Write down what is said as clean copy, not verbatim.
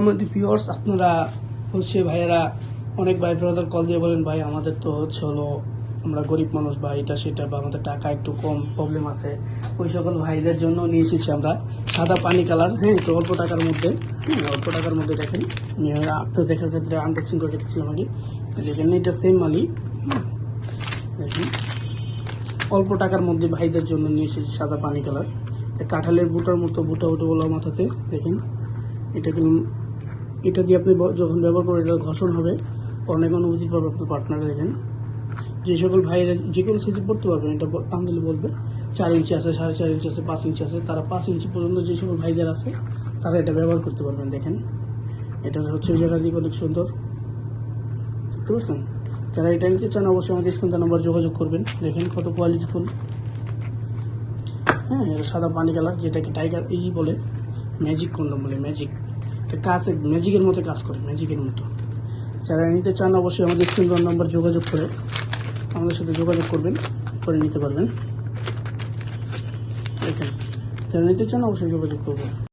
সম্মানিত ভিউয়ার্স, আপনারা হচ্ছে ভাইয়েরা অনেক ভাই ব্রাদার কল দিয়ে বলেন ভাই আমাদের তো হচ্ছে হলো আমরা গরিব মানুষ বা এটা সেটা বা আমাদের টাকা একটু কম প্রবলেম আছে, ওই সকল ভাইদের জন্য নিয়ে এসেছি আমরা সাদা পানি কালার। হ্যাঁ, একটু অল্প টাকার মধ্যে, অল্প টাকার মধ্যে দেখেন আপনার দেখার ক্ষেত্রে আনবক্সিং করে রেখেছিলাম আগে। দেখেন এটা সেম মালি। দেখেন অল্প টাকার মধ্যে ভাইদের জন্য নিয়ে এসেছি সাদা পানি কালার, কাঁঠালের বুটার মতো বুটা বলা মাথাতে। দেখেন এটা কিন্তু এটা দিয়ে আপনি যখন ব্যবহার করবেন এটা ঘর্ষণ হবে, অনেক অনুভূতি পাবে আপনার পার্টনারে। দেখেন যে সকল ভাইয়েরা যে কোনো সাইজে পড়তে পারবেন, এটা টান দিলে বলবে 4 ইঞ্চি আছে, 4.5 ইঞ্চি আছে, 5 ইঞ্চি আছে, তারা 5 ইঞ্চি পর্যন্ত যে সকল ভাইদের আছে তারা এটা ব্যবহার করতে পারবেন। দেখেন এটা হচ্ছে ওই জায়গা দিয়ে অনেক সুন্দর, দেখতে পাচ্ছেন। যারা এটা নিতে চান অবশ্যই আমাদের স্ক্রিনে নাম্বার যোগাযোগ করবেন। দেখেন কত কোয়ালিটিফুল। হ্যাঁ, এটা সাদা পানি কালার, যেটাকে টাইগার বলে, ম্যাজিক কন্ডম বলে। ম্যাজিক এটা কাজ ম্যাজিকের মতো কাজ করে, ম্যাজিকের মতো। যারা নিতে চান অবশ্যই আমাদের স্ক্রিনে নাম্বার যোগাযোগ করে আমাদের সাথে যোগাযোগ করবেন, করে নিতে পারবেন। দেখেন যারা নিতে চান অবশ্যই যোগাযোগ করবেন।